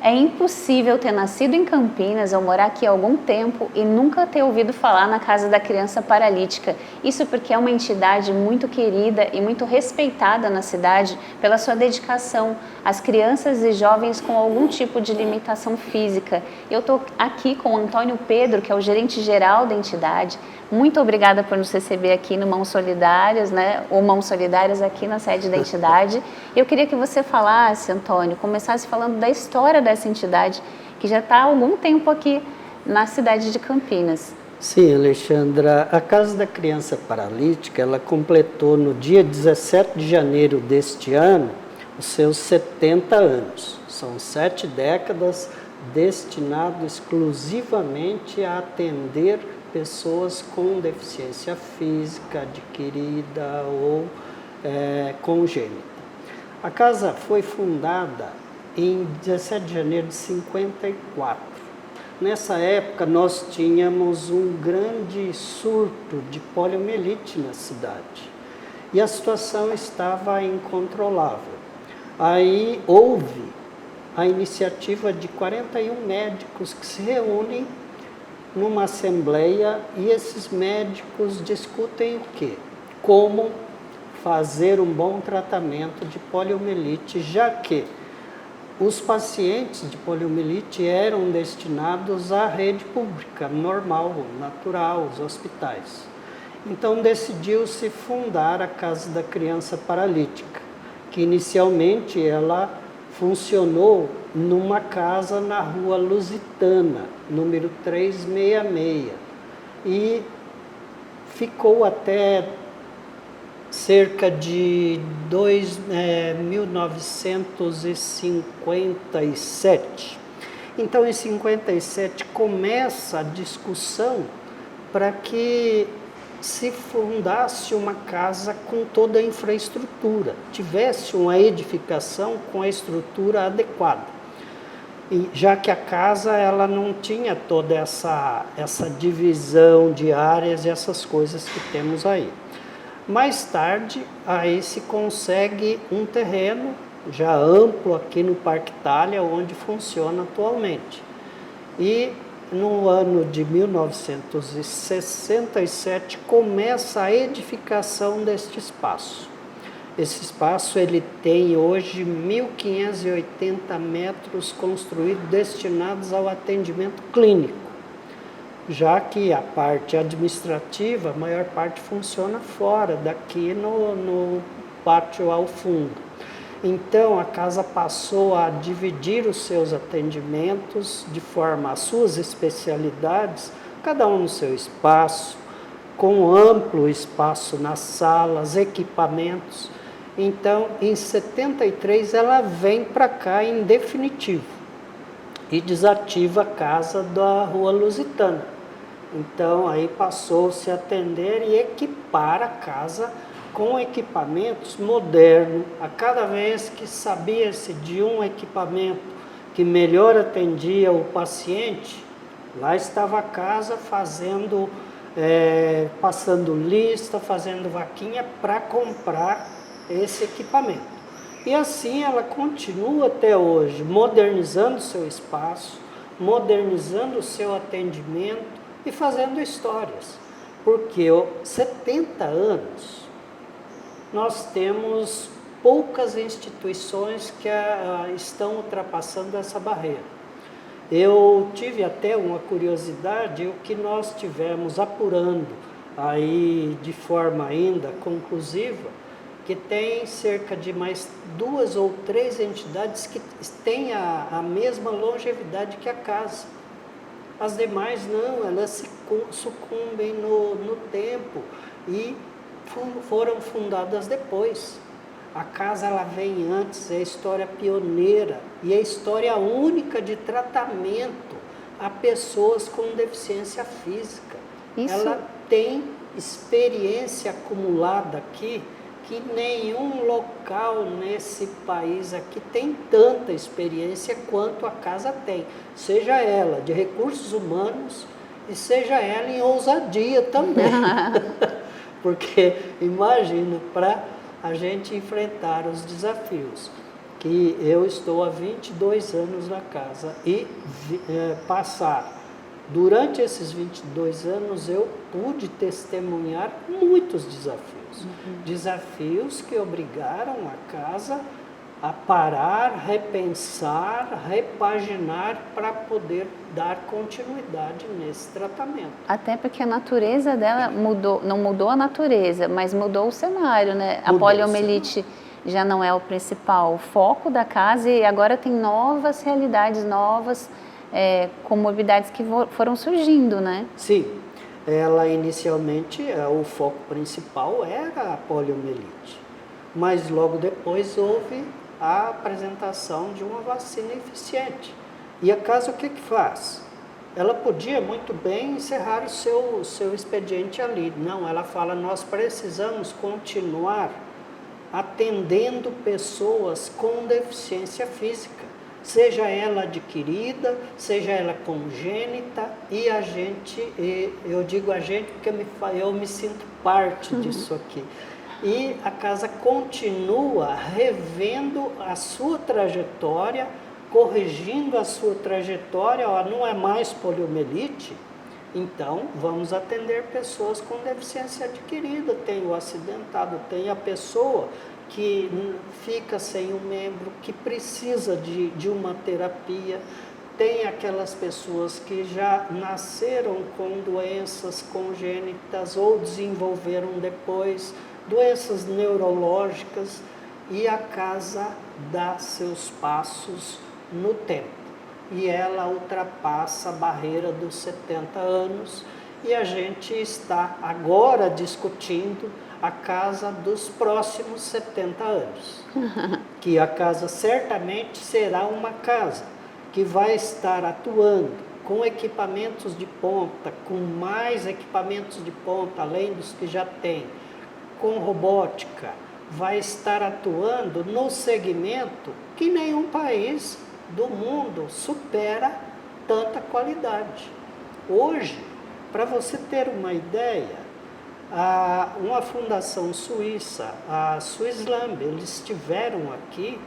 É impossível ter nascido em Campinas ou morar aqui há algum tempo e nunca ter ouvido falar na Casa da Criança Paralítica. Isso porque é uma entidade muito querida e muito respeitada na cidade pela sua dedicação às crianças e jovens com algum tipo de limitação física. Eu estou aqui com o Antônio Pedro, que é o gerente geral da entidade. Muito obrigada por nos receber aqui no Mãos Solidárias, ou Mãos Solidárias aqui na sede da entidade. Eu queria que você falasse, Antônio, começasse falando da história dessa entidade, que já está há algum tempo aqui na cidade de Campinas. Sim, Alexandra, a Casa da Criança Paralítica, ela completou no dia 17 de janeiro deste ano os seus 70 anos. São 7 décadas destinado exclusivamente a atender pessoas com deficiência física adquirida ou congênita. A casa foi fundada em 17 de janeiro de 54. Nessa época, nós tínhamos um grande surto de poliomielite na cidade e a situação estava incontrolável. Aí houve a iniciativa de 41 médicos que se reúnem numa assembleia e esses médicos discutem o quê? Como fazer um bom tratamento de poliomielite, já que os pacientes de poliomielite eram destinados à rede pública, normal, natural, os hospitais. Então decidiu-se fundar a Casa da Criança Paralítica, que inicialmente ela funcionou numa casa na Rua Lusitana, número 366, e ficou até cerca de 1957. Então, em 57, começa a discussão para que se fundasse uma casa com toda a infraestrutura, tivesse uma edificação com a estrutura adequada. E já que a casa ela não tinha toda essa divisão de áreas e essas coisas que temos aí. Mais tarde, aí se consegue um terreno já amplo aqui no Parque Itália, onde funciona atualmente. E no ano de 1967 começa a edificação deste espaço. Esse espaço ele tem hoje 1.580 metros construídos destinados ao atendimento clínico, já que a parte administrativa, a maior parte funciona fora, daqui no pátio ao fundo. Então, a casa passou a dividir os seus atendimentos de forma as suas especialidades, cada um no seu espaço, com amplo espaço nas salas, equipamentos. Então, em 73, ela vem para cá em definitivo e desativa a casa da Rua Lusitana. Então, aí passou-se a atender e equipar a casa com equipamentos modernos. A cada vez que sabia-se de um equipamento que melhor atendia o paciente, lá estava a casa fazendo, passando lista, fazendo vaquinha para comprar esse equipamento. E assim ela continua até hoje, modernizando o seu espaço, modernizando o seu atendimento e fazendo histórias. Porque 70 anos, nós temos poucas instituições que estão ultrapassando essa barreira. Eu tive até uma curiosidade, o que nós tivemos apurando aí de forma ainda conclusiva, que tem cerca de mais 2 ou 3 entidades que têm a mesma longevidade que a casa. As demais não, elas sucumbem no tempo e foram fundadas depois. A casa ela vem antes, é a história pioneira e é a história única de tratamento a pessoas com deficiência física. Isso. Ela tem experiência acumulada aqui que nenhum local nesse país aqui tem tanta experiência quanto a casa tem, seja ela de recursos humanos e seja ela em ousadia também. Porque imagina, para a gente enfrentar os desafios que eu estou há 22 anos na casa e durante esses 22 anos eu pude testemunhar muitos desafios. Desafios que obrigaram a casa a parar, repensar, repaginar para poder dar continuidade nesse tratamento. Até porque a natureza dela mudou, não mudou a natureza, mas mudou o cenário, né? A Mudou poliomielite já não é o principal foco da casa e agora tem novas realidades, novas comorbidades que foram surgindo, né? Sim, ela inicialmente, o foco principal era a poliomielite, mas logo depois houve a apresentação de uma vacina eficiente. E a casa o que faz? Ela podia muito bem encerrar o seu expediente ali. Não, ela fala, nós precisamos continuar atendendo pessoas com deficiência física, seja ela adquirida, seja ela congênita, e a gente, eu digo a gente porque eu me sinto parte disso aqui. E a casa continua revendo a sua trajetória, corrigindo a sua trajetória, não é mais poliomielite, então vamos atender pessoas com deficiência adquirida, tem o acidentado, tem a pessoa que fica sem um membro, que precisa de uma terapia, tem aquelas pessoas que já nasceram com doenças congênitas ou desenvolveram depois, doenças neurológicas, e a casa dá seus passos no tempo. E ela ultrapassa a barreira dos 70 anos e a gente está agora discutindo a casa dos próximos 70 anos. Que a casa certamente será uma casa que vai estar atuando com equipamentos de ponta, com mais equipamentos de ponta, além dos que já tem, com robótica, vai estar atuando no segmento que nenhum país do mundo supera tanta qualidade. Hoje, para você ter uma ideia, uma fundação suíça, a Swisslamb, eles estiveram aqui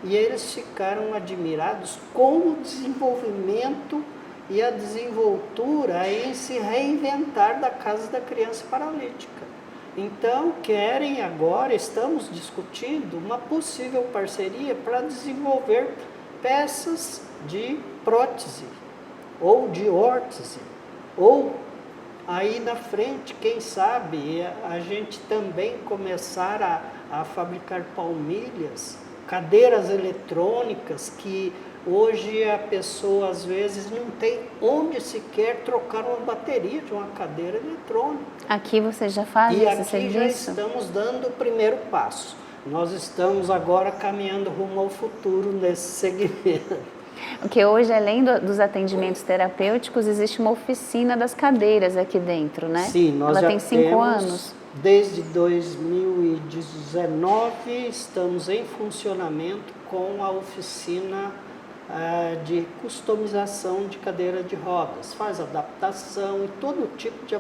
e eles ficaram admirados com o desenvolvimento e a desenvoltura em se reinventar da Casa da Criança Paralítica. Então, estamos discutindo uma possível parceria para desenvolver peças de prótese, ou de órtese, ou aí na frente, quem sabe, a gente também começar a fabricar palmilhas, cadeiras eletrônicas, que hoje a pessoa às vezes não tem onde sequer trocar uma bateria de uma cadeira eletrônica. Aqui você já faz esse serviço? E aqui já estamos dando o primeiro passo. Nós estamos agora caminhando rumo ao futuro nesse segmento. Porque hoje, além dos atendimentos terapêuticos, existe uma oficina das cadeiras aqui dentro, né? Sim, nós Ela já tem 5 anos. Desde 2019, estamos em funcionamento com a oficina de customização de cadeira de rodas. Faz adaptação e todo tipo de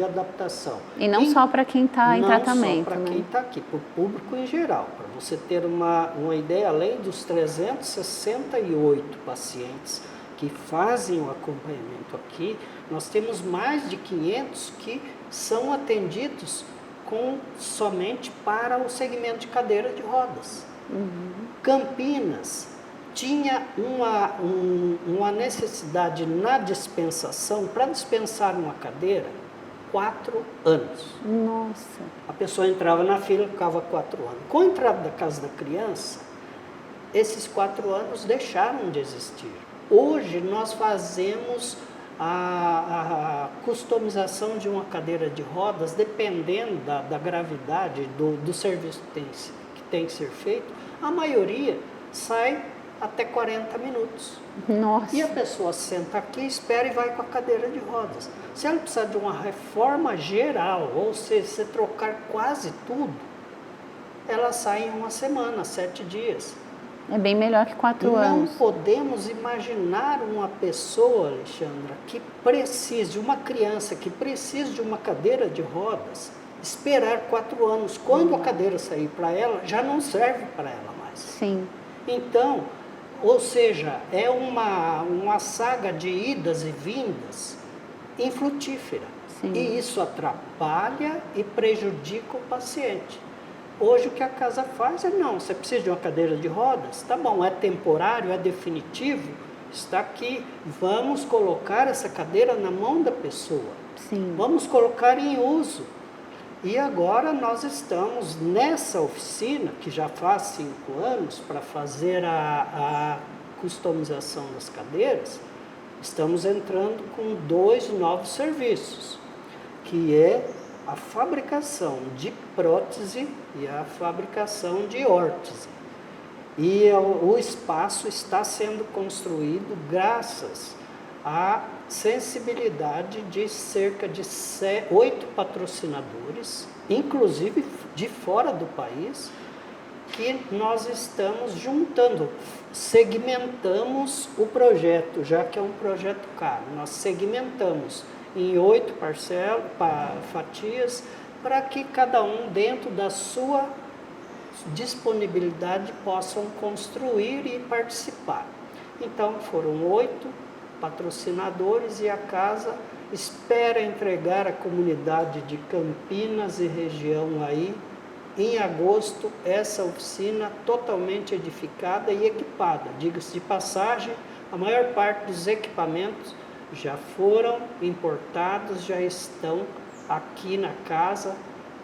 adaptação. E não só para quem está em tratamento, não só para quem está aqui, para o público em geral. Para você ter uma ideia, além dos 368 pacientes que fazem o acompanhamento aqui, nós temos mais de 500 que são atendidos somente para o segmento de cadeira de rodas. Campinas tinha uma necessidade na dispensação, para dispensar uma cadeira, 4 anos. Nossa! A pessoa entrava na fila, ficava 4 anos. Com a entrada da Casa da Criança, esses 4 anos deixaram de existir. Hoje nós fazemos a customização de uma cadeira de rodas, dependendo da gravidade do serviço que tem que ser feito, a maioria sai até 40 minutos. Nossa. E a pessoa senta aqui, espera e vai com a cadeira de rodas. Se ela precisar de uma reforma geral, ou seja, se trocar quase tudo, ela sai em 1 semana, 7 dias. É bem melhor que 4 anos. Não podemos imaginar uma pessoa, Alexandra, que precise, uma criança que precise de uma cadeira de rodas, esperar 4 anos. Quando a cadeira sair para ela, já não serve para ela mais. Sim. Então, ou seja, é uma saga de idas e vindas infrutífera. Sim. E isso atrapalha e prejudica o paciente. Hoje o que a casa faz é não, você precisa de uma cadeira de rodas? Tá bom, é temporário, é definitivo, está aqui. Vamos colocar essa cadeira na mão da pessoa. Sim. Vamos colocar em uso. E agora nós estamos nessa oficina, que já faz 5 anos, para fazer a customização das cadeiras, estamos entrando com 2 novos serviços, que é a fabricação de prótese e a fabricação de órtese. E o espaço está sendo construído graças à sensibilidade de cerca de 8 patrocinadores, inclusive de fora do país, que nós estamos juntando, segmentamos o projeto, já que é um projeto caro, nós segmentamos em 8 fatias, para que cada um, dentro da sua disponibilidade, possam construir e participar. Então, foram 8 patrocinadores e a casa espera entregar à comunidade de Campinas e região aí, em agosto, essa oficina totalmente edificada e equipada. Diga-se de passagem, a maior parte dos equipamentos já foram importados, já estão aqui na casa.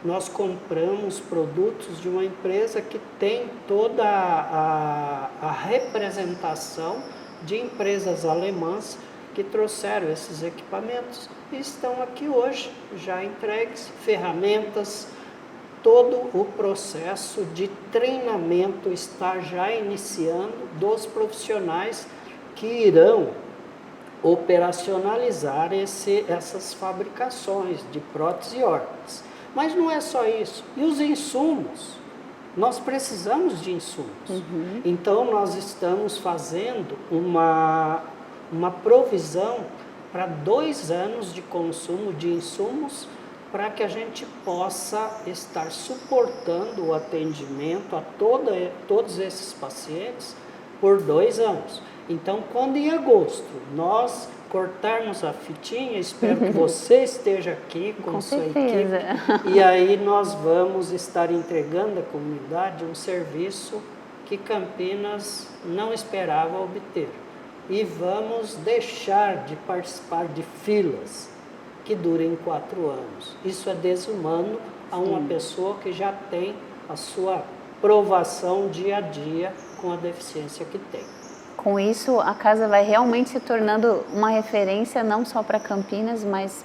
Nós compramos produtos de uma empresa que tem toda a representação de empresas alemãs que trouxeram esses equipamentos e estão aqui hoje, já entregues, ferramentas. Todo o processo de treinamento está já iniciando dos profissionais que irão operacionalizar essas fabricações de prótese e órteses. Mas não é só isso. E os insumos? Nós precisamos de insumos. Uhum. Então, nós estamos fazendo uma provisão para 2 anos de consumo de insumos, para que a gente possa estar suportando o atendimento a todos esses pacientes por 2 anos. Então, quando em agosto nós cortarmos a fitinha, espero que você esteja aqui com sua certeza. equipe, e aí nós vamos estar entregando à comunidade um serviço que Campinas não esperava obter. E vamos deixar de participar de filas que durem 4 anos. Isso é desumano a uma pessoa que já tem a sua provação dia a dia com a deficiência que tem. Com isso, a casa vai realmente se tornando uma referência não só para Campinas, mas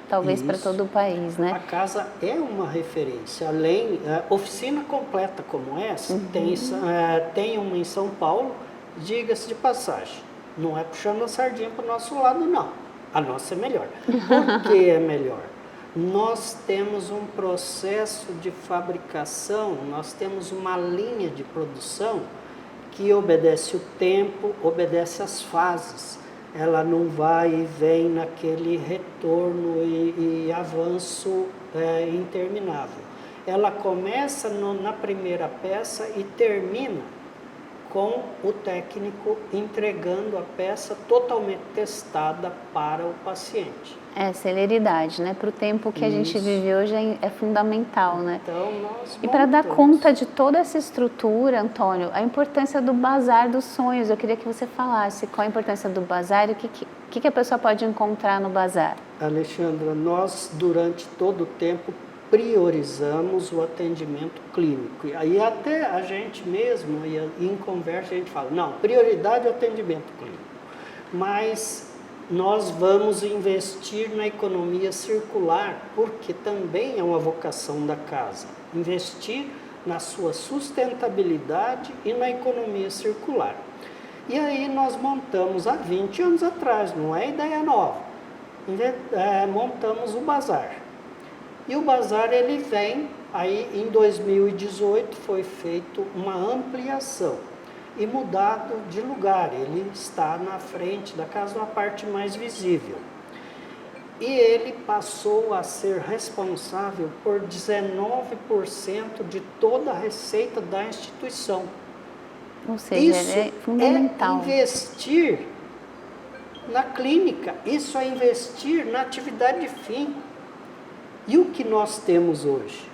talvez para todo o país, né? A casa é uma referência. Além, oficina completa como essa, tem uma em São Paulo, diga-se de passagem, não é puxando a sardinha para o nosso lado, não. A nossa é melhor. Por que é melhor? Nós temos um processo de fabricação, nós temos uma linha de produção que obedece o tempo, obedece às fases. Ela não vai e vem naquele retorno e avanço interminável. Ela começa na primeira peça e termina com o técnico entregando a peça totalmente testada para o paciente. Celeridade, né? Para o tempo que a gente vive hoje é fundamental, né? Então, nós E para dar conta de toda essa estrutura, Antônio, a importância do Bazar dos Sonhos, eu queria que você falasse qual a importância do Bazar e o que a pessoa pode encontrar no Bazar. Alexandra, nós durante todo o tempo priorizamos o atendimento clínico. E aí até a gente mesmo, em conversa, a gente fala, não, prioridade é o atendimento clínico. Mas nós vamos investir na economia circular, porque também é uma vocação da casa. Investir na sua sustentabilidade e na economia circular. E aí nós montamos há 20 anos atrás, não é ideia nova, montamos o Bazar. E o Bazar ele vem, aí em 2018 foi feita uma ampliação e mudado de lugar, ele está na frente da casa, na parte mais visível. E ele passou a ser responsável por 19% de toda a receita da instituição. Ou seja, Isso é fundamental. é investir na clínica, isso é investir na atividade de fim. E o que nós temos hoje?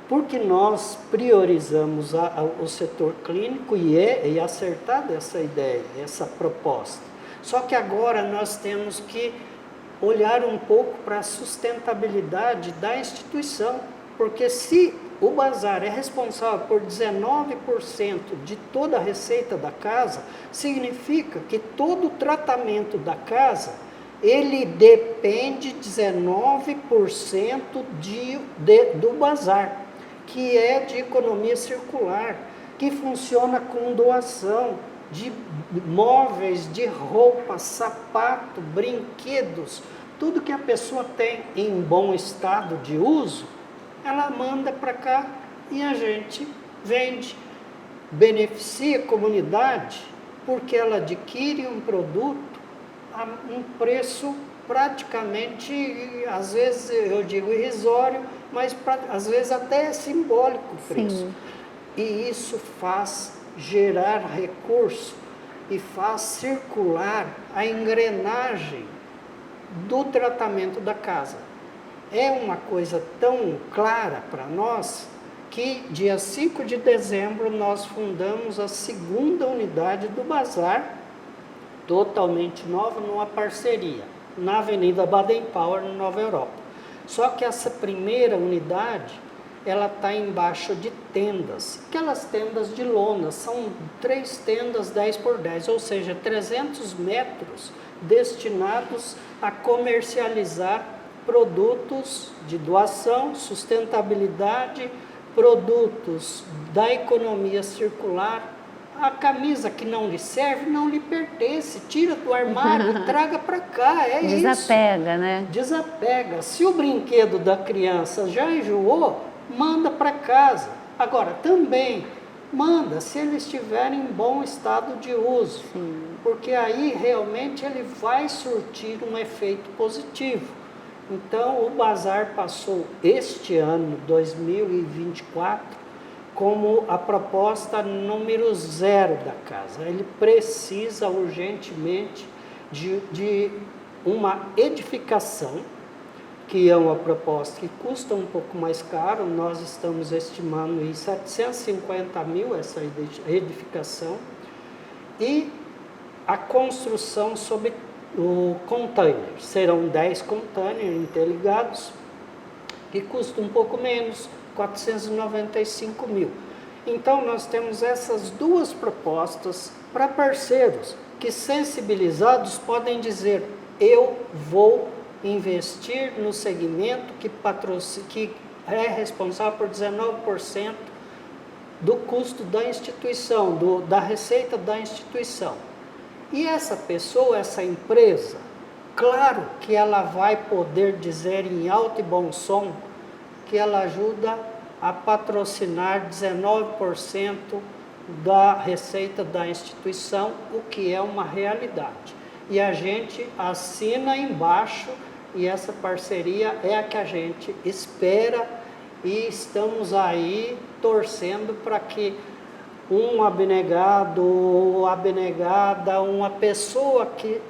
Porque nós priorizamos o setor clínico e é acertada essa ideia, essa proposta. Só que agora nós temos que olhar um pouco para a sustentabilidade da instituição, porque se o bazar é responsável por 19% de toda a receita da casa, significa que todo o tratamento da casa, ele depende 19% do bazar, que é de economia circular, que funciona com doação de móveis, de roupa, sapato, brinquedos, tudo que a pessoa tem em bom estado de uso, ela manda para cá e a gente vende, beneficia a comunidade, porque ela adquire um produto a um preço praticamente, às vezes eu digo irrisório, mas às vezes até é simbólico o preço. Sim. E isso faz gerar recurso e faz circular a engrenagem do tratamento da casa. É uma coisa tão clara para nós que dia 5 de dezembro nós fundamos a segunda unidade do bazar, totalmente nova, numa parceria, na Avenida Baden-Powell, na Nova Europa. Só que essa primeira unidade, ela está embaixo de tendas, aquelas tendas de lona, são 3 tendas 10 por 10, ou seja, 300 metros destinados a comercializar produtos de doação, sustentabilidade, produtos da economia circular. A camisa que não lhe serve, não lhe pertence, tira do armário e traga para cá, é isso. Desapega, né? Desapega. Se o brinquedo da criança já enjoou, manda para casa. Agora, também manda se ele estiver em bom estado de uso, Sim. porque aí realmente ele vai surtir um efeito positivo. Então, o bazar passou este ano, 2024, como a proposta número 0 da casa. Ele precisa urgentemente de uma edificação, que é uma proposta que custa um pouco mais caro, nós estamos estimando em 750 mil essa edificação, e a construção sob o container. Serão 10 containers interligados, que custa um pouco menos, 495 mil. Então, nós temos essas duas propostas para parceiros que, sensibilizados, podem dizer: eu vou investir no segmento que é responsável por 19% do custo da instituição, da receita da instituição. E essa pessoa, essa empresa, claro que ela vai poder dizer em alto e bom som que ela ajuda a patrocinar 19% da receita da instituição, o que é uma realidade. E a gente assina embaixo, e essa parceria é a que a gente espera, e estamos aí torcendo para que um abnegado ou abnegada, uma pessoa que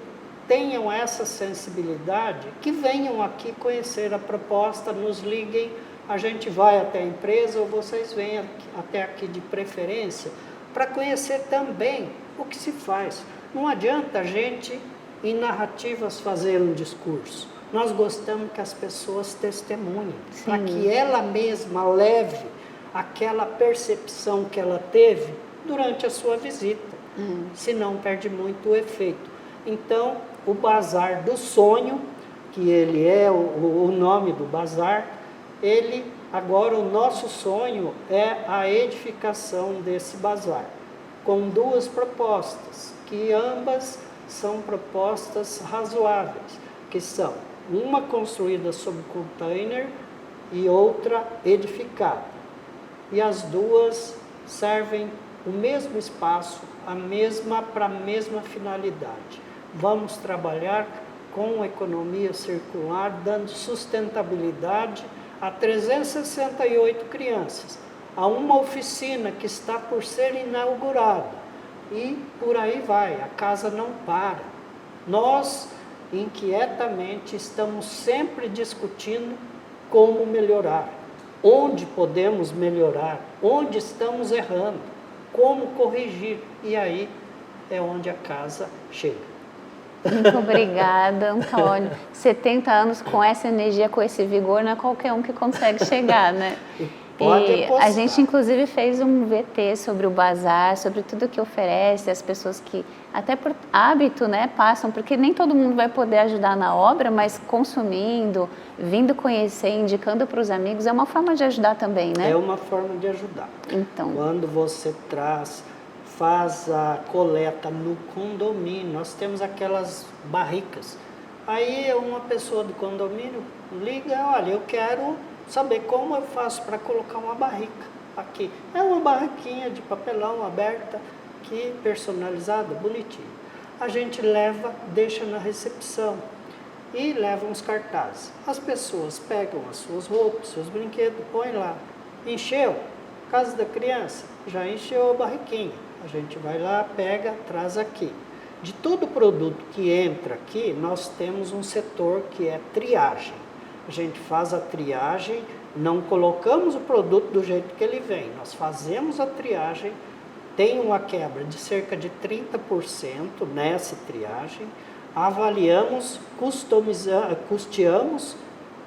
tenham essa sensibilidade, que venham aqui conhecer a proposta, nos liguem, a gente vai até a empresa ou vocês venham até aqui de preferência, para conhecer também o que se faz. Não adianta a gente, em narrativas, fazer um discurso. Nós gostamos que as pessoas testemunhem, para que ela mesma leve aquela percepção que ela teve durante a sua visita, senão perde muito o efeito. Então, o Bazar do Sonho, que ele é o nome do bazar, agora o nosso sonho é a edificação desse bazar, com 2 propostas, que ambas são propostas razoáveis, que são uma construída sob container e outra edificada. E as 2 servem o mesmo espaço, para a mesma finalidade. Vamos trabalhar com economia circular, dando sustentabilidade a 368 crianças, a uma oficina que está por ser inaugurada, e por aí vai, a casa não para. Nós, inquietamente, estamos sempre discutindo como melhorar, onde podemos melhorar, onde estamos errando, como corrigir, e aí é onde a casa chega. Muito obrigada, Antônio. 70 anos com essa energia, com esse vigor, não é qualquer um que consegue chegar, né? Pode E apostar. a gente, inclusive, fez um VT sobre o bazar, sobre tudo que oferece, as pessoas que, até por hábito, né, passam, porque nem todo mundo vai poder ajudar na obra, mas consumindo, vindo conhecer, indicando para os amigos, é uma forma de ajudar também, né? É uma forma de ajudar. Então, Quando você faz a coleta no condomínio, nós temos aquelas barricas. Aí uma pessoa do condomínio liga, olha, eu quero saber como eu faço para colocar uma barrica aqui. É uma barraquinha de papelão aberta, que personalizada, bonitinha. A gente leva, deixa na recepção e leva uns cartazes. As pessoas pegam as suas roupas, seus brinquedos, põem lá. Encheu? Casa da criança? Já encheu a barriquinha. A gente vai lá, pega, traz aqui. De todo produto que entra aqui, nós temos um setor que é triagem. A gente faz a triagem, não colocamos o produto do jeito que ele vem, nós fazemos a triagem, tem uma quebra de cerca de 30% nessa triagem, avaliamos, custeamos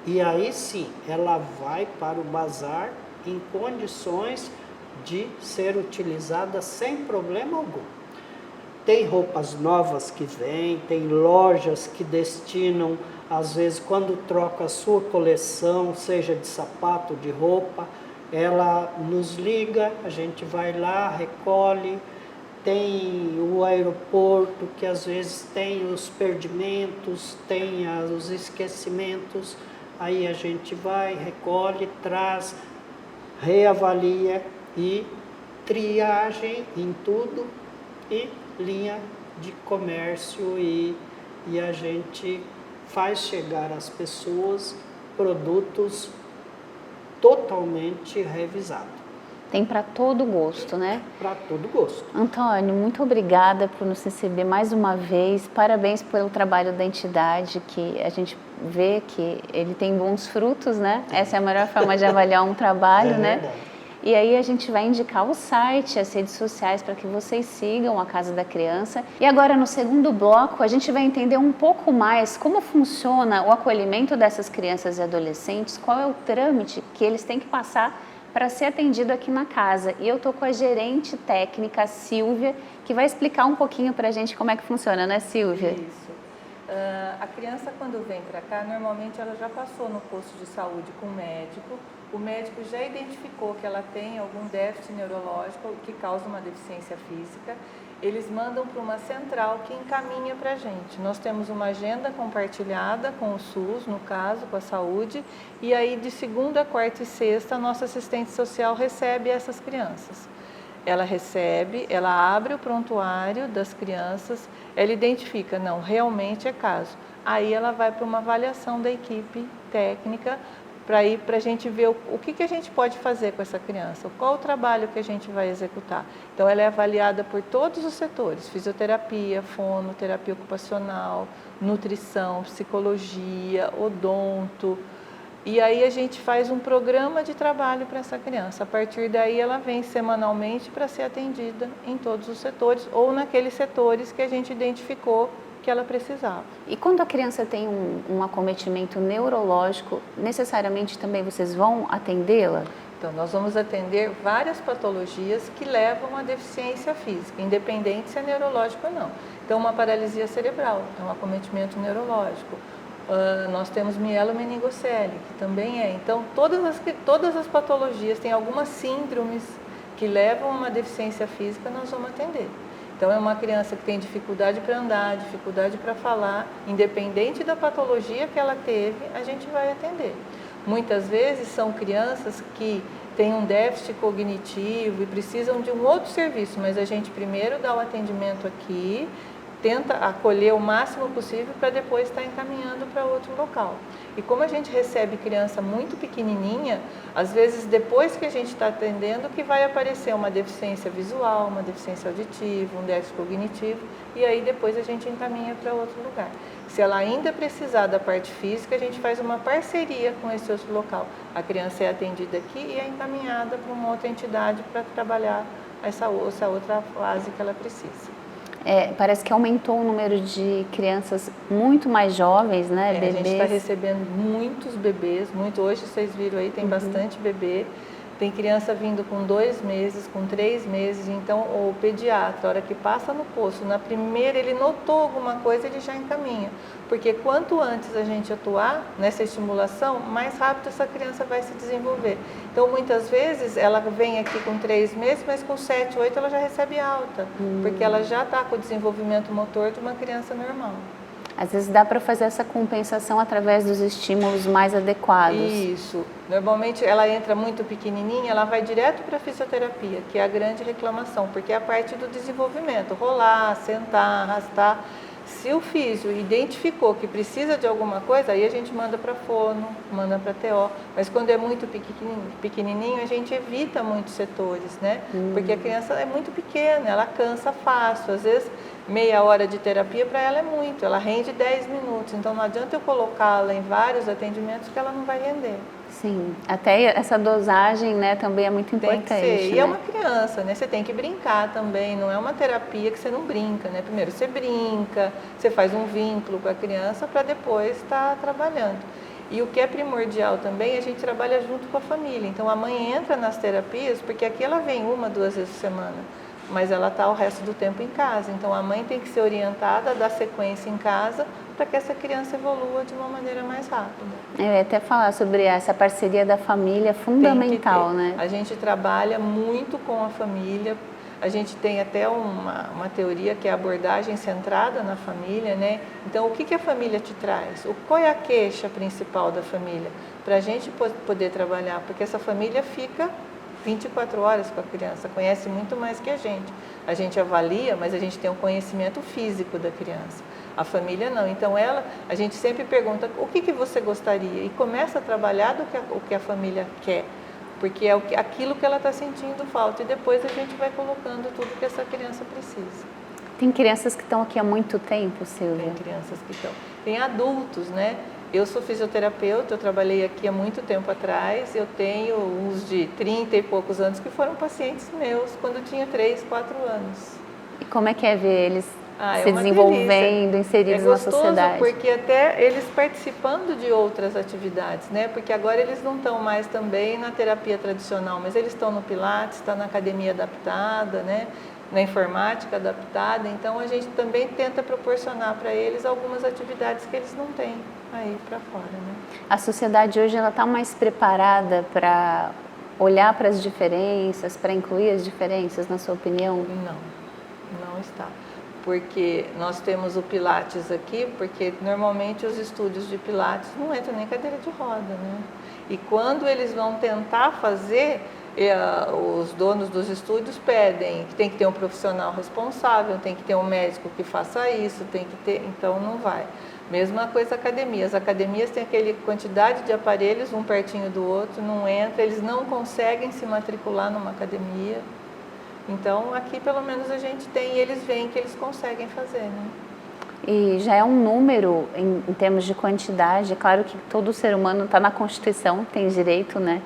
e aí sim, ela vai para o bazar em condições de ser utilizada sem problema algum. Tem roupas novas que vêm, tem lojas que destinam, às vezes, quando troca a sua coleção, seja de sapato, de roupa, ela nos liga, a gente vai lá, recolhe. Tem o aeroporto, que às vezes tem os perdimentos, tem os esquecimentos, aí a gente vai, recolhe, traz, reavalia e triagem em tudo e linha de comércio e a gente faz chegar às pessoas produtos totalmente revisados. tem para todo gosto, né? Para todo gosto. Antônio, muito obrigada por nos receber mais uma vez. Parabéns pelo trabalho da entidade, que a gente vê que ele tem bons frutos, né? Essa é a melhor forma de avaliar um trabalho, né? Verdade. E aí a gente vai indicar o site, as redes sociais para que vocês sigam a Casa da Criança. E agora no segundo bloco a gente vai entender um pouco mais como funciona o acolhimento dessas crianças e adolescentes, qual é o trâmite que eles têm que passar para ser atendido aqui na casa. E eu estou com a gerente técnica, Silvia, que vai explicar um pouquinho para a gente como é que funciona, né, Silvia? Isso. A criança, quando vem para cá, normalmente ela já passou no posto de saúde com o médico já identificou que ela tem algum déficit neurológico que causa uma deficiência física, eles mandam para uma central que encaminha para a gente. Nós temos uma agenda compartilhada com o SUS, no caso, com a saúde, e aí de segunda, quarta e sexta, a nossa assistente social recebe essas crianças. Ela recebe, ela abre o prontuário das crianças, ela identifica, não, realmente é caso. Aí ela vai para uma avaliação da equipe técnica para a gente ver o que a gente pode fazer com essa criança, qual o trabalho que a gente vai executar. Então ela é avaliada por todos os setores, fisioterapia, fono, terapia ocupacional, nutrição, psicologia, odonto. E aí a gente faz um programa de trabalho para essa criança. A partir daí ela vem semanalmente para ser atendida em todos os setores ou naqueles setores que a gente identificou que ela precisava. E quando a criança tem um acometimento neurológico, necessariamente também vocês vão atendê-la? Então, nós vamos atender várias patologias que levam à deficiência física, independente se é neurológico ou não. Então, uma paralisia cerebral é um acometimento neurológico. Nós temos mielomeningocele, que também é. Então, todas as patologias, tem algumas síndromes que levam a uma deficiência física, nós vamos atender. Então, é uma criança que tem dificuldade para andar, dificuldade para falar, independente da patologia que ela teve, a gente vai atender. Muitas vezes são crianças que têm um déficit cognitivo e precisam de um outro serviço, mas a gente primeiro dá o atendimento aqui, tenta acolher o máximo possível para depois estar encaminhando para outro local. E como a gente recebe criança muito pequenininha, às vezes depois que a gente está atendendo que vai aparecer uma deficiência visual, uma deficiência auditiva, um déficit cognitivo, e aí depois a gente encaminha para outro lugar. Se ela ainda precisar da parte física, a gente faz uma parceria com esse outro local. A criança é atendida aqui e é encaminhada para uma outra entidade para trabalhar essa outra fase que ela precisa. Parece que aumentou o número de crianças muito mais jovens, né? A gente está recebendo muitos bebês, hoje vocês viram aí, tem bastante bebê. Tem criança vindo com 2 meses, com 3 meses, então o pediatra, a hora que passa no posto, na primeira ele notou alguma coisa, ele já encaminha. Porque quanto antes a gente atuar nessa estimulação, mais rápido essa criança vai se desenvolver. Então muitas vezes ela vem aqui com 3 meses, mas com 7, 8 ela já recebe alta, porque ela já está com o desenvolvimento motor de uma criança normal. Às vezes dá para fazer essa compensação através dos estímulos mais adequados. Isso. Normalmente ela entra muito pequenininha, ela vai direto para a fisioterapia, que é a grande reclamação, porque é a parte do desenvolvimento, rolar, sentar, arrastar. Se o físio identificou que precisa de alguma coisa, aí a gente manda para fono, manda para TO. Mas quando é muito pequenininho, a gente evita muitos setores, né? Porque a criança é muito pequena, ela cansa fácil. Às vezes, meia hora de terapia para ela é muito, ela rende 10 minutos. Então, não adianta eu colocá-la em vários atendimentos que ela não vai render. Sim, até essa dosagem, né, também é muito importante. Tem que ser. Né? E é uma criança, né? Você tem que brincar também, não é uma terapia que você não brinca, né? Primeiro você brinca, você faz um vínculo com a criança para depois estar trabalhando. E o que é primordial também, a gente trabalha junto com a família. Então a mãe entra nas terapias, porque aqui ela vem 1, 2 vezes por semana, mas ela está o resto do tempo em casa. Então a mãe tem que ser orientada a dar sequência em casa para que essa criança evolua de uma maneira mais rápida. Eu ia até falar sobre essa parceria da família, fundamental, né? A gente trabalha muito com a família, a gente tem até uma teoria que é a abordagem centrada na família, né? Então, o que a família te traz? Qual é a queixa principal da família? Para a gente poder trabalhar, porque essa família fica 24 horas com a criança, conhece muito mais que a gente. A gente avalia, mas a gente tem um conhecimento físico da criança. A família não. Então a gente sempre pergunta o que você gostaria e começa a trabalhar o que a família quer, porque é aquilo que ela está sentindo falta e depois a gente vai colocando tudo que essa criança precisa. Tem crianças que estão aqui há muito tempo, Silvia? Tem crianças que estão. Tem adultos, né? Eu sou fisioterapeuta, eu trabalhei aqui há muito tempo atrás, eu tenho uns de 30 e poucos anos que foram pacientes meus quando eu tinha 3, 4 anos. E como é que é ver eles se uma desenvolvendo, delícia. inseridos na sociedade? Porque até eles participando de outras atividades, né? Porque agora eles não estão mais também na terapia tradicional, mas eles estão no Pilates, estão na academia adaptada, né? Na informática adaptada, então a gente também tenta proporcionar para eles algumas atividades que eles não têm aí para fora, né? A sociedade hoje ela está mais preparada para olhar para as diferenças, para incluir as diferenças, na sua opinião? Não está. Porque nós temos o Pilates aqui, porque normalmente os estúdios de Pilates não entram nem cadeira de roda, né? E quando eles vão tentar fazer, os donos dos estúdios pedem que tem que ter um profissional responsável, tem que ter um médico que faça isso, tem que ter, então não vai. Mesma coisa academia, as academias têm aquela quantidade de aparelhos, um pertinho do outro, não entra, eles não conseguem se matricular numa academia. Então aqui pelo menos a gente tem, e eles veem que eles conseguem fazer, né? E já é um número em termos de quantidade, é claro que todo ser humano está na Constituição, tem direito, né?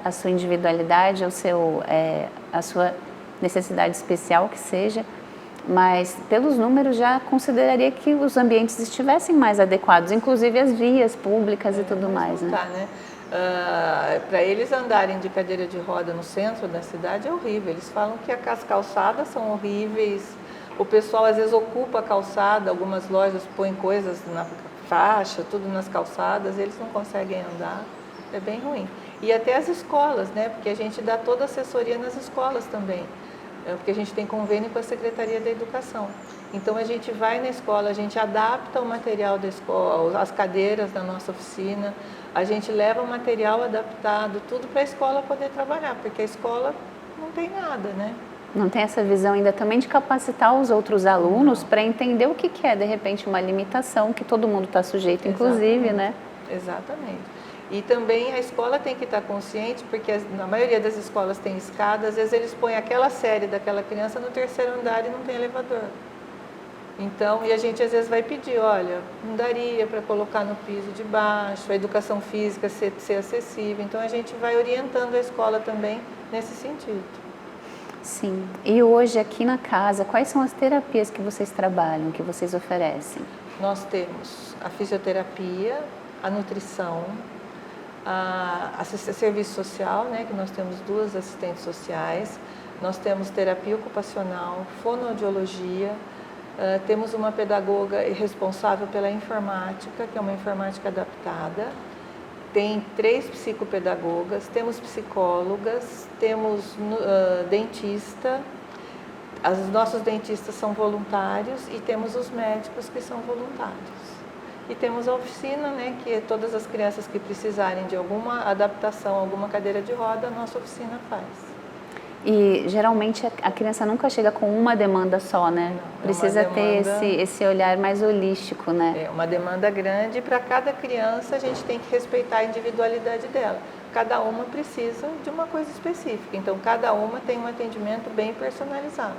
A sua individualidade, a sua necessidade especial que seja, mas pelos números já consideraria que os ambientes estivessem mais adequados, inclusive as vias públicas e tudo mais, né? Tá, né? Para eles andarem de cadeira de roda no centro da cidade é horrível, eles falam que as calçadas são horríveis, o pessoal às vezes ocupa a calçada, algumas lojas põem coisas na faixa, tudo nas calçadas, eles não conseguem andar, é bem ruim. E até as escolas, né? Porque a gente dá toda a assessoria nas escolas também, porque a gente tem convênio com a Secretaria da Educação. Então a gente vai na escola, a gente adapta o material da escola, as cadeiras da nossa oficina, a gente leva o material adaptado, tudo para a escola poder trabalhar, porque a escola não tem nada, né? Não tem essa visão ainda também de capacitar os outros alunos para entender o que é, de repente, uma limitação que todo mundo está sujeito, inclusive, né? Exatamente. E também a escola tem que estar consciente, porque na maioria das escolas tem escada, às vezes eles põem aquela série daquela criança no 3º andar e não tem elevador. Então, e a gente às vezes vai pedir, olha, não daria para colocar no piso de baixo, a educação física ser acessível. Então, a gente vai orientando a escola também nesse sentido. Sim. E hoje aqui na casa, quais são as terapias que vocês trabalham, que vocês oferecem? Nós temos a fisioterapia, a nutrição, a serviço social, né, que nós temos 2 assistentes sociais, nós temos terapia ocupacional, fonoaudiologia, temos uma pedagoga responsável pela informática, que é uma informática adaptada, tem 3 psicopedagogas, temos psicólogas, temos dentista, os nossos dentistas são voluntários e temos os médicos que são voluntários. E temos a oficina, né, que todas as crianças que precisarem de alguma adaptação, alguma cadeira de roda, a nossa oficina faz. E geralmente a criança nunca chega com uma demanda só, né? Não, precisa ter esse olhar mais holístico, né? É uma demanda grande e para cada criança a gente tem que respeitar a individualidade dela. Cada uma precisa de uma coisa específica, então cada uma tem um atendimento bem personalizado.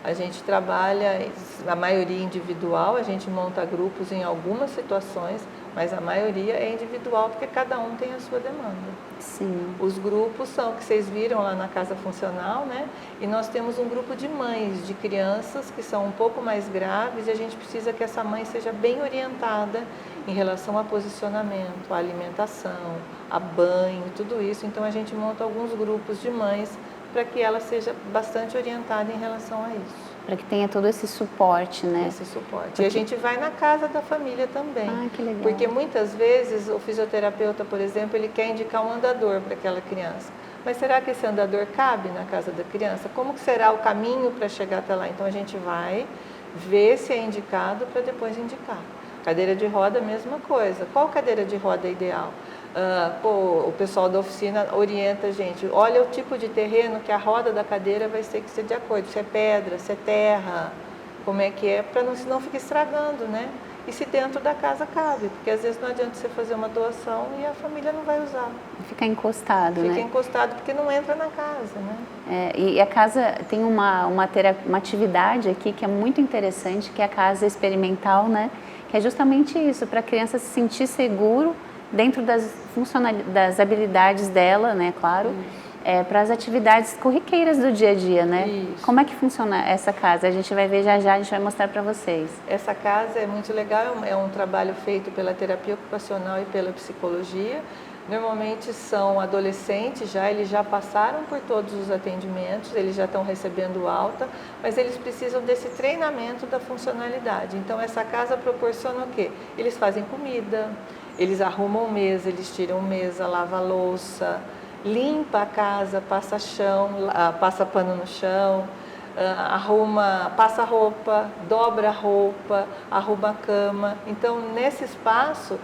A gente trabalha, a maioria individual, a gente monta grupos em algumas situações, mas a maioria é individual porque cada um tem a sua demanda. Sim. Os grupos são que vocês viram lá na Casa Funcional, né? E nós temos um grupo de mães, de crianças que são um pouco mais graves e a gente precisa que essa mãe seja bem orientada em relação a posicionamento, a alimentação, a banho, tudo isso. Então a gente monta alguns grupos de mães para que ela seja bastante orientada em relação a isso. Para que tenha todo esse suporte, né? Esse suporte. E a gente vai na casa da família também. Ah, que legal. Porque muitas vezes o fisioterapeuta, por exemplo, ele quer indicar um andador para aquela criança. Mas será que esse andador cabe na casa da criança? Como que será o caminho para chegar até lá? Então a gente vai ver se é indicado para depois indicar. Cadeira de roda, mesma coisa. Qual cadeira de roda é ideal? O pessoal da oficina orienta a gente, olha o tipo de terreno que a roda da cadeira vai ter que ser de acordo, se é pedra, se é terra, como é que é, para não ficar estragando, né? E se dentro da casa cabe, porque às vezes não adianta você fazer uma doação e a família não vai usar. Fica encostado, né? Fica encostado porque não entra na casa, né? E a casa tem uma atividade aqui que é muito interessante, que é a casa experimental, né? Que é justamente isso, para a criança se sentir seguro dentro das habilidades dela, né, claro, para as atividades corriqueiras do dia a dia, né? Isso. Como é que funciona essa casa? A gente vai ver já, a gente vai mostrar para vocês. Essa casa é muito legal, é um trabalho feito pela terapia ocupacional e pela psicologia. Normalmente são adolescentes eles já passaram por todos os atendimentos, eles já estão recebendo alta, mas eles precisam desse treinamento da funcionalidade. Então essa casa proporciona o quê? Eles fazem comida, eles arrumam mesa, eles tiram mesa, lavam a louça, limpa a casa, passa chão, passa pano no chão, passa roupa, dobra a roupa, arruma a cama. Então nesse espaço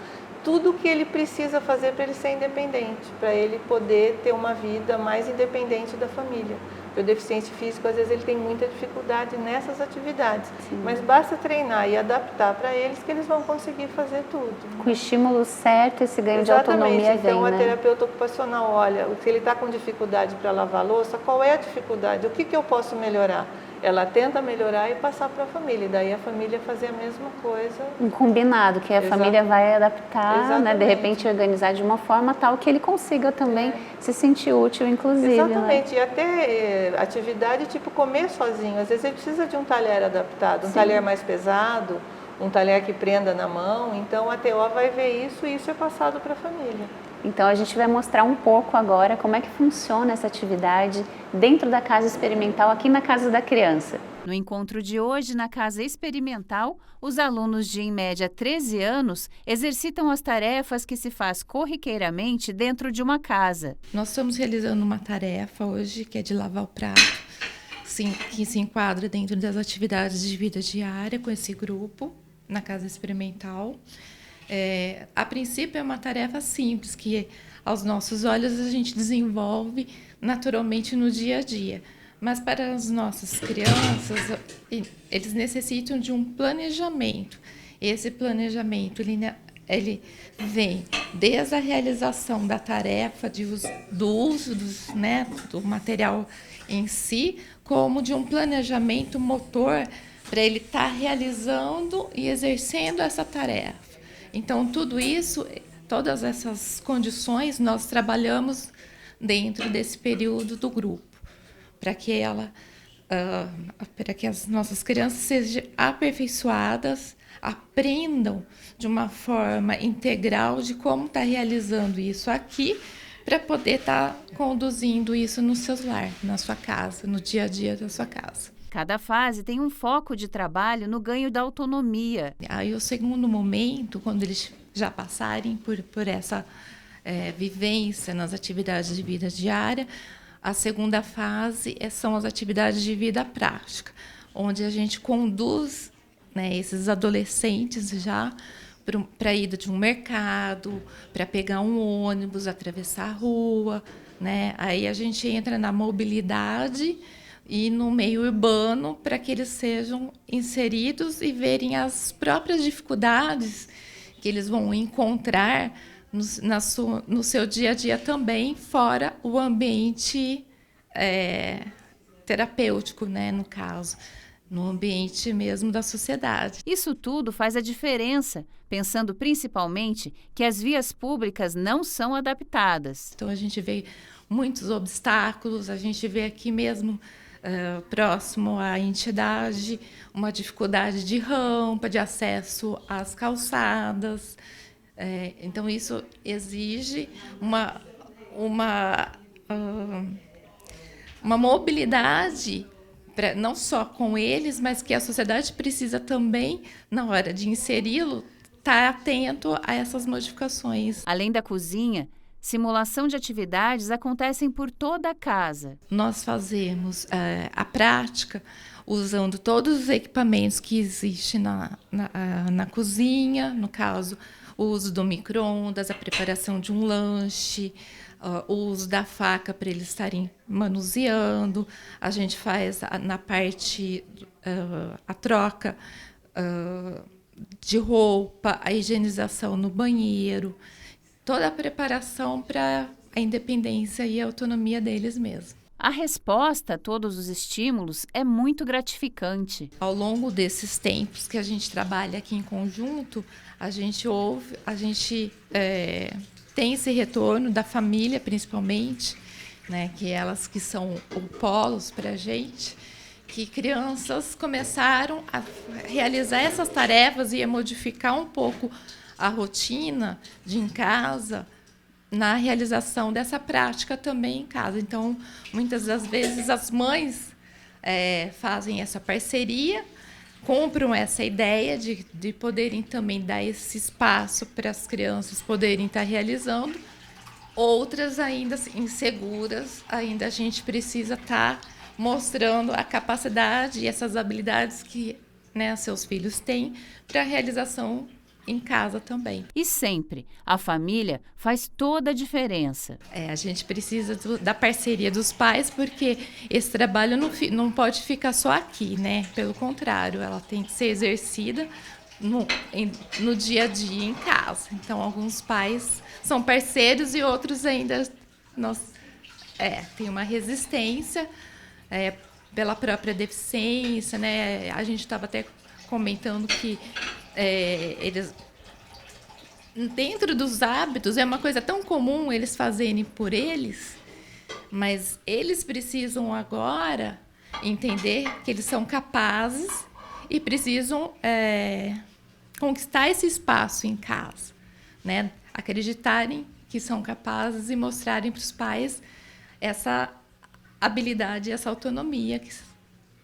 tudo o que ele precisa fazer para ele ser independente, para ele poder ter uma vida mais independente da família. Porque o deficiente físico, às vezes, ele tem muita dificuldade nessas atividades. Sim. Mas basta treinar e adaptar para eles que eles vão conseguir fazer tudo. Com o estímulo certo, esse ganho Exatamente. de autonomia Então, vem, a terapeuta ocupacional olha, se ele está com dificuldade para lavar a louça, qual é a dificuldade? O que eu posso melhorar? Ela tenta melhorar e passar para a família, e daí a família fazer a mesma coisa. Um combinado, que a família vai adaptar, né, de repente organizar de uma forma tal que ele consiga também se sentir útil, inclusive. Exatamente, né? E até atividade tipo comer sozinho, às vezes ele precisa de um talher adaptado, um talher mais pesado, um talher que prenda na mão, então a TO vai ver isso e isso é passado para a família. Então a gente vai mostrar um pouco agora como é que funciona essa atividade dentro da Casa Experimental, aqui na Casa da Criança. No encontro de hoje, na Casa Experimental, os alunos de, em média, 13 anos exercitam as tarefas que se faz corriqueiramente dentro de uma casa. Nós estamos realizando uma tarefa hoje que é de lavar o prato, que se enquadra dentro das atividades de vida diária com esse grupo na Casa Experimental. A princípio é uma tarefa simples, que aos nossos olhos a gente desenvolve naturalmente no dia a dia. Mas para as nossas crianças, eles necessitam de um planejamento. Esse planejamento, ele vem desde a realização da tarefa do uso do material em si, como de um planejamento motor para ele estar realizando e exercendo essa tarefa. Então, tudo isso, todas essas condições, nós trabalhamos dentro desse período do grupo, para que as nossas crianças sejam aperfeiçoadas, aprendam de uma forma integral de como está realizando isso aqui, para poder estar conduzindo isso no seu lar, na sua casa, no dia a dia da sua casa. Cada fase tem um foco de trabalho no ganho da autonomia. Aí o segundo momento, quando eles já passarem por essa vivência nas atividades de vida diária, a segunda fase são as atividades de vida prática, onde a gente conduz, né, esses adolescentes já para a ida de um mercado, para pegar um ônibus, atravessar a rua, né? Aí a gente entra na mobilidade e no meio urbano para que eles sejam inseridos e verem as próprias dificuldades que eles vão encontrar no seu dia a dia também, fora o ambiente terapêutico, né, no caso, no ambiente mesmo da sociedade. Isso tudo faz a diferença, pensando principalmente que as vias públicas não são adaptadas. Então a gente vê muitos obstáculos, a gente vê aqui mesmo próximo à entidade uma dificuldade de rampa, de acesso às calçadas. Então isso exige uma mobilidade, não só com eles, mas que a sociedade precisa também, na hora de inseri-lo, estar atento a essas modificações. Além da cozinha, simulação de atividades acontecem por toda a casa. Nós fazemos a prática usando todos os equipamentos que existem na cozinha, no caso, o uso do micro-ondas, a preparação de um lanche, o uso da faca para eles estarem manuseando. A gente faz na parte a troca de roupa, a higienização no banheiro, toda a preparação para a independência e a autonomia deles mesmos. A resposta a todos os estímulos é muito gratificante. Ao longo desses tempos que a gente trabalha aqui em conjunto, a gente tem esse retorno da família, principalmente, né, que elas que são o polos para a gente, que crianças começaram a realizar essas tarefas e a modificar um pouco a rotina de em casa, na realização dessa prática também em casa. Então, muitas das vezes as mães fazem essa parceria, compram essa ideia de poderem também dar esse espaço para as crianças poderem estar realizando. Outras ainda inseguras, ainda a gente precisa estar mostrando a capacidade e essas habilidades que, né, seus filhos têm para a realização em casa também. E sempre, a família faz toda a diferença. A gente precisa da parceria dos pais, porque esse trabalho não pode ficar só aqui, né? Pelo contrário, ela tem que ser exercida no dia a dia em casa. Então, alguns pais são parceiros e outros ainda têm uma resistência pela própria deficiência, né? A gente estava até comentando que eles, dentro dos hábitos, é uma coisa tão comum eles fazerem por eles, mas eles precisam agora entender que eles são capazes e precisam conquistar esse espaço em casa, né? Acreditarem que são capazes e mostrarem para os pais essa habilidade, essa autonomia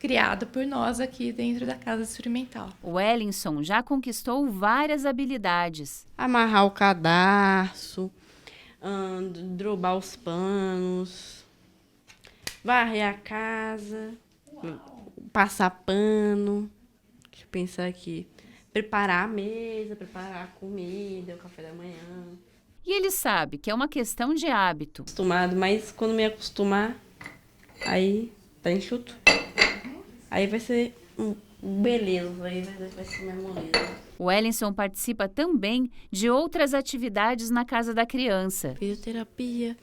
criada por nós aqui dentro da Casa Experimental. O Ellinson já conquistou várias habilidades. Amarrar o cadarço, drobar os panos, varrer a casa, passar pano, deixa eu pensar aqui, preparar a mesa, preparar a comida, o café da manhã. E ele sabe que é uma questão de hábito. Acostumado, mas quando me acostumar, aí Tá enxuto. Aí vai ser beleza, aí vai ser minha moleza. O Ellinson participa também de outras atividades na casa da criança. Fisioterapia,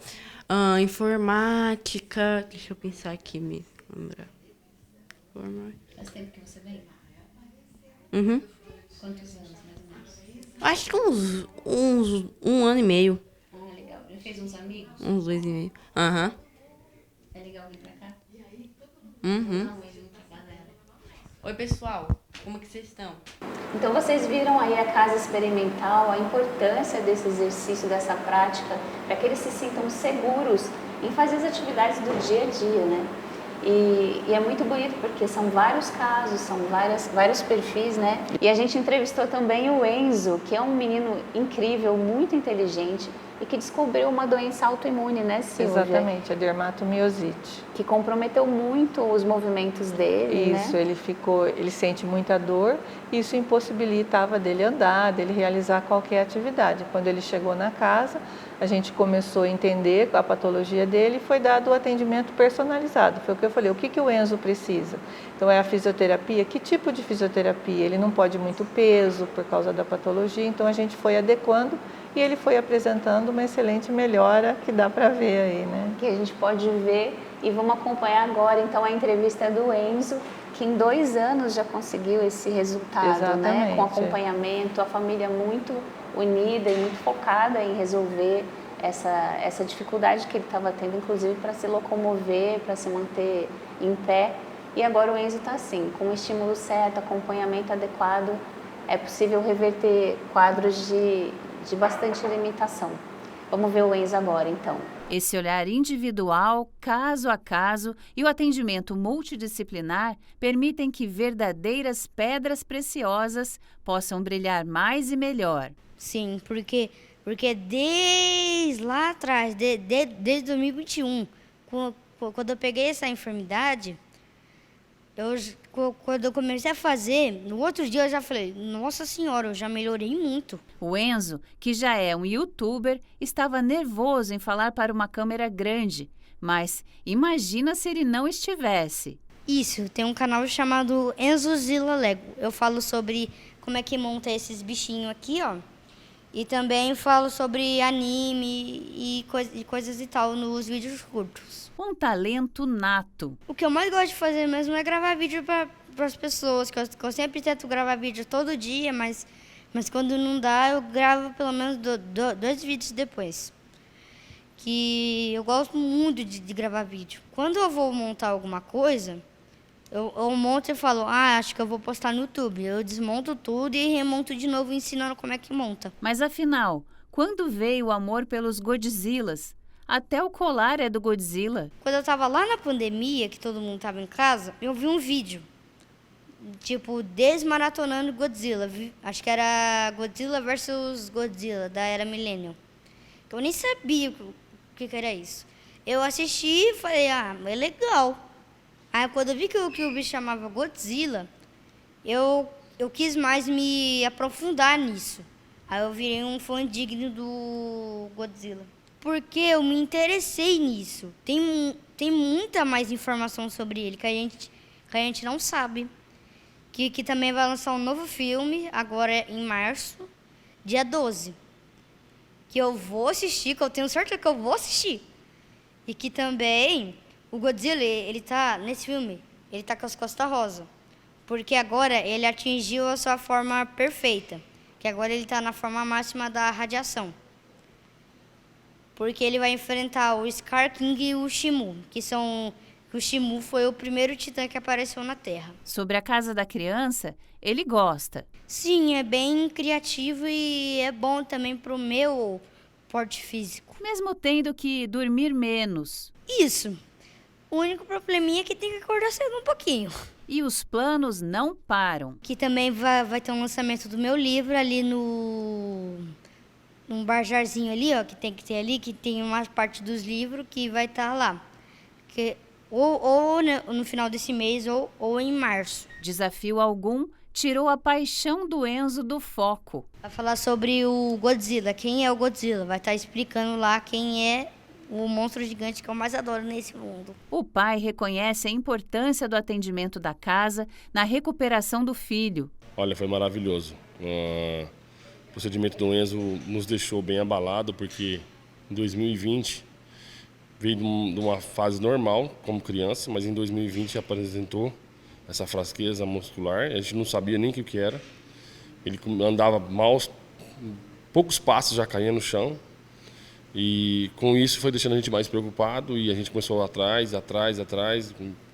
informática. Deixa eu pensar aqui, me lembrar. Faz tempo que você vem? Uhum. Quantos anos, mais ou menos? Acho que uns 1 ano e meio. Ah, legal. Já fez uns amigos? Uns 2 e meio. Aham. É legal vir pra cá? Uhum. Não, ele não tá galera. Oi, pessoal. Como que vocês estão? Então vocês viram aí a casa experimental, a importância desse exercício, dessa prática, para que eles se sintam seguros em fazer as atividades do dia a dia, né? E é muito bonito porque são vários casos, são vários perfis, né? E a gente entrevistou também o Enzo, que é um menino incrível, muito inteligente e que descobriu uma doença autoimune, né, Silvia? Exatamente, a dermatomiosite. Que comprometeu muito os movimentos dele, Isso, né? ele sente muita dor, e isso impossibilitava dele andar, dele realizar qualquer atividade. Quando ele chegou na casa, a gente começou a entender a patologia dele e foi dado o atendimento personalizado. Foi o que eu falei, o que o Enzo precisa? Então é a fisioterapia, que tipo de fisioterapia? Ele não pode muito peso por causa da patologia, então a gente foi adequando e ele foi apresentando uma excelente melhora que dá para ver aí, né? Que a gente pode ver e vamos acompanhar agora então a entrevista do Enzo, que em 2 anos já conseguiu esse resultado, né? Com acompanhamento, a família muito unida e muito focada em resolver essa dificuldade que ele estava tendo, inclusive para se locomover, para se manter em pé. E agora o Enzo está assim, com o estímulo certo, acompanhamento adequado, é possível reverter quadros de bastante limitação. Vamos ver o Enzo agora, então. Esse olhar individual, caso a caso, e o atendimento multidisciplinar permitem que verdadeiras pedras preciosas possam brilhar mais e melhor. Sim, porque desde lá atrás, desde 2021, quando eu peguei essa enfermidade, quando eu comecei a fazer, no outro dia eu já falei, nossa senhora, eu já melhorei muito. O Enzo, que já é um youtuber, estava nervoso em falar para uma câmera grande, mas imagina se ele não estivesse. Isso, tem um canal chamado Enzozilla Lego. Eu falo sobre como é que monta esses bichinhos aqui, ó. E também falo sobre anime e coisas e tal nos vídeos curtos. Um talento nato. O que eu mais gosto de fazer mesmo é gravar vídeo para as pessoas, que eu sempre tento gravar vídeo todo dia, mas quando não dá, eu gravo pelo menos 2 vídeos depois. Que eu gosto muito de gravar vídeo. Quando eu vou montar alguma coisa, eu monto e falo, acho que eu vou postar no YouTube. Eu desmonto tudo e remonto de novo ensinando como é que monta. Mas afinal, quando veio o amor pelos Godzillas? Até o colar é do Godzilla. Quando eu tava lá na pandemia, que todo mundo tava em casa, eu vi um vídeo, tipo, desmaratonando Godzilla. Acho que era Godzilla vs Godzilla, da Era Millennium. Eu nem sabia o que era isso. Eu assisti e falei, é legal. Aí quando eu vi que o bicho chamava Godzilla, eu quis mais me aprofundar nisso. Aí eu virei um fã digno do Godzilla. Porque eu me interessei nisso. Tem muita mais informação sobre ele que a gente não sabe. Que também vai lançar um novo filme, agora em março, dia 12. Que eu vou assistir, que eu tenho certeza que eu vou assistir. E que também o Godzilla, ele tá, nesse filme, ele tá com as costas rosa. Porque agora ele atingiu a sua forma perfeita. Que agora ele tá na forma máxima da radiação. Porque ele vai enfrentar o Scar King e o Shimu, o Shimu foi o primeiro titã que apareceu na Terra. Sobre a casa da criança, ele gosta. Sim, é bem criativo e é bom também pro meu porte físico. Mesmo tendo que dormir menos. Isso. O único probleminha é que tem que acordar cedo um pouquinho. E os planos não param. Que também vai ter um lançamento do meu livro ali num bajarzinho ali, ó, que tem que ter ali, que tem uma parte dos livros que vai estar lá. Que, ou no final desse mês ou em março. Desafio algum tirou a paixão do Enzo do foco. Vai falar sobre o Godzilla, quem é o Godzilla. Vai estar explicando lá quem é o monstro gigante que eu mais adoro nesse mundo. O pai reconhece a importância do atendimento da casa na recuperação do filho. Olha, foi maravilhoso. O procedimento do Enzo nos deixou bem abalado, porque em 2020 veio de uma fase normal como criança, mas em 2020 apresentou essa fraqueza muscular. A gente não sabia nem o que era. Ele andava mal, poucos passos já caía no chão. E com isso foi deixando a gente mais preocupado e a gente começou atrás,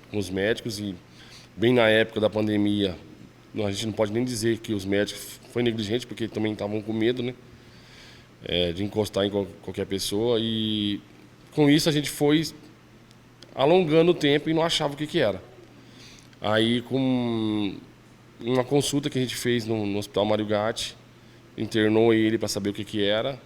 com os médicos. E bem na época da pandemia, a gente não pode nem dizer que os médicos foi negligente, porque também estavam com medo, né, de encostar em qualquer pessoa. E com isso a gente foi alongando o tempo e não achava o que era. Aí, com uma consulta que a gente fez no Hospital Mário Gatti, internou ele para saber o que era.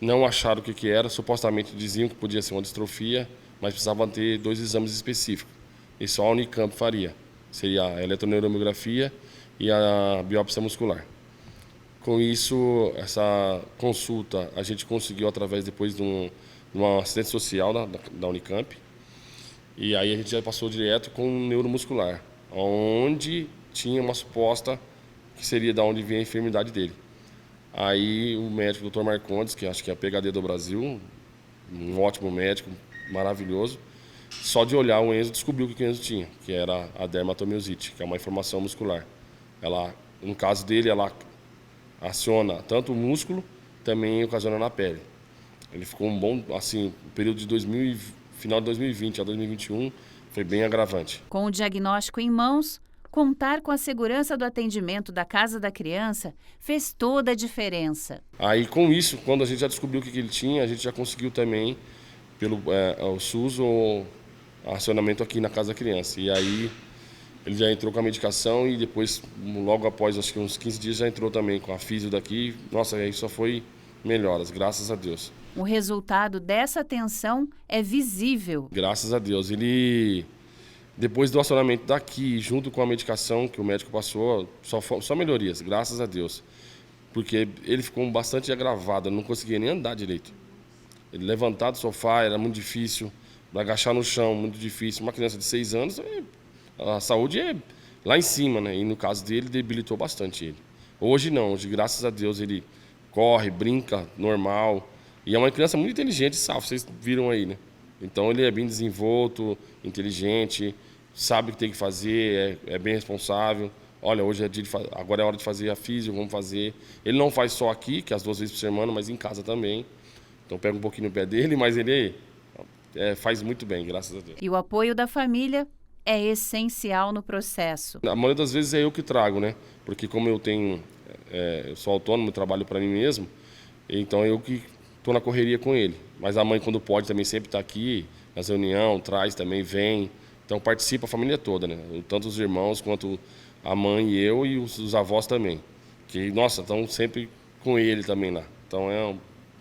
Não acharam o que era, supostamente diziam que podia ser uma distrofia, mas precisavam ter 2 exames específicos. E só a Unicamp faria. Seria a eletroneuromografia e a biópsia muscular. Com isso, essa consulta a gente conseguiu através depois de uma assistente social da Unicamp. E aí a gente já passou direto com o neuromuscular, onde tinha uma suposta que seria da onde vinha a enfermidade dele. Aí o médico, Dr. Marcondes, que acho que é a PhD do Brasil, um ótimo médico, maravilhoso, só de olhar o Enzo descobriu o que o Enzo tinha, que era a dermatomiosite, que é uma inflamação muscular. Ela, no caso dele, ela aciona tanto o músculo, também ocasiona na pele. Ele ficou um bom, assim, o período de final de 2020 a 2021 foi bem agravante. Com o diagnóstico em mãos, contar com a segurança do atendimento da Casa da Criança fez toda a diferença. Aí, com isso, quando a gente já descobriu o que ele tinha, a gente já conseguiu também, pelo o SUS, o acionamento aqui na Casa da Criança. E aí, ele já entrou com a medicação e depois, logo após, acho que uns 15 dias, já entrou também com a físio daqui. Nossa, aí só foi melhoras, graças a Deus. O resultado dessa atenção é visível. Graças a Deus. Ele, depois do acionamento daqui, junto com a medicação que o médico passou, só melhorias, graças a Deus. Porque ele ficou bastante agravado, não conseguia nem andar direito. Ele levantar do sofá era muito difícil, agachar no chão, muito difícil. Uma criança de 6 anos, a saúde é lá em cima, né? E no caso dele, debilitou bastante ele. Hoje não, hoje, graças a Deus, ele corre, brinca, normal. E é uma criança muito inteligente, sabe? Vocês viram aí, né? Então ele é bem desenvolto, inteligente, sabe o que tem que fazer, é bem responsável. Olha, hoje é dia agora é hora de fazer a físio, vamos fazer. Ele não faz só aqui, que é as 2 vezes por semana, mas em casa também. Então pega um pouquinho no pé dele, mas ele faz muito bem, graças a Deus. E o apoio da família é essencial no processo. A maioria das vezes é eu que trago, né? Porque como eu sou autônomo, trabalho para mim mesmo, então eu que estou na correria com ele. Mas a mãe, quando pode, também sempre está aqui, nas reuniões, traz também, vem. Então participa a família toda, né? Tanto os irmãos quanto a mãe e eu e os avós também. Que, nossa, estão sempre com ele também lá. Então é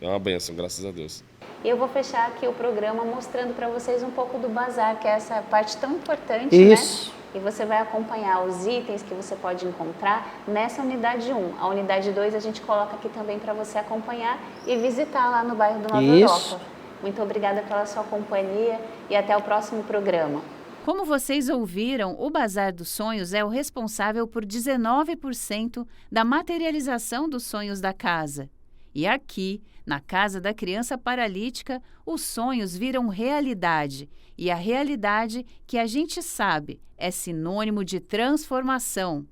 uma bênção, graças a Deus. E eu vou fechar aqui o programa mostrando para vocês um pouco do bazar, que é essa parte tão importante, Isso. né? E você vai acompanhar os itens que você pode encontrar nessa unidade 1. A unidade 2 a gente coloca aqui também para você acompanhar e visitar lá no bairro do Nova Europa. Muito obrigada pela sua companhia e até o próximo programa. Como vocês ouviram, o Bazar dos Sonhos é o responsável por 19% da materialização dos sonhos da casa. E aqui, na Casa da Criança Paralítica, os sonhos viram realidade. E a realidade, que a gente sabe, é sinônimo de transformação.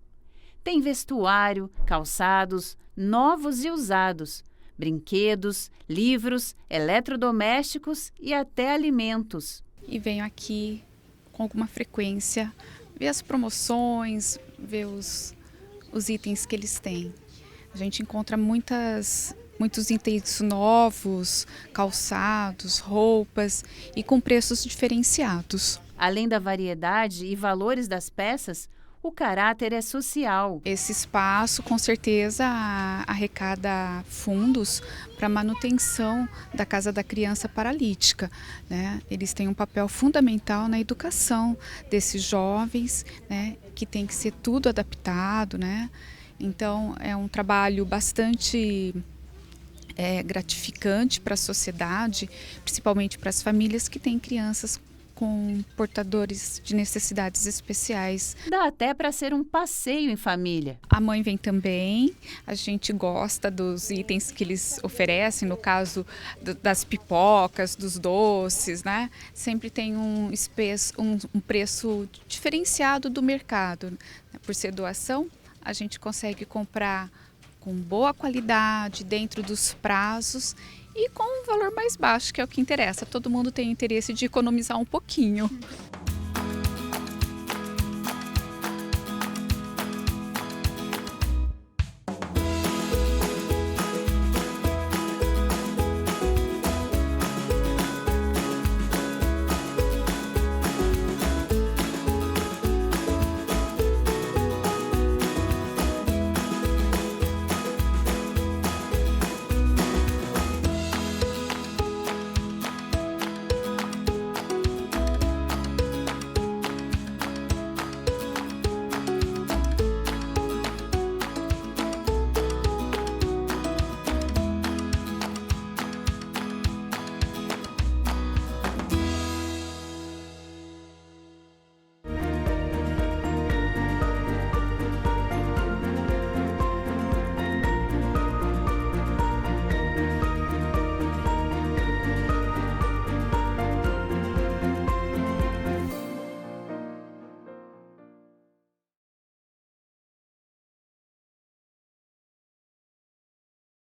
Tem vestuário, calçados, novos e usados, brinquedos, livros, eletrodomésticos e até alimentos. E venho aqui com alguma frequência ver as promoções, ver os itens que eles têm. A gente encontra muitos itens novos, calçados, roupas e com preços diferenciados. Além da variedade e valores das peças, o caráter é social. Esse espaço, com certeza, arrecada fundos para a manutenção da Casa da Criança Paralítica, né? Eles têm um papel fundamental na educação desses jovens, né? Que tem que ser tudo adaptado, né? Então, é um trabalho bastante gratificante para a sociedade, principalmente para as famílias que têm crianças com portadores de necessidades especiais. Dá até para ser um passeio em família. A mãe vem também, a gente gosta dos itens que eles oferecem, no caso das pipocas, dos doces, né? Sempre tem um preço diferenciado do mercado. Por ser doação, a gente consegue comprar com boa qualidade, dentro dos prazos e com um valor mais baixo, que é o que interessa. Todo mundo tem interesse de economizar um pouquinho.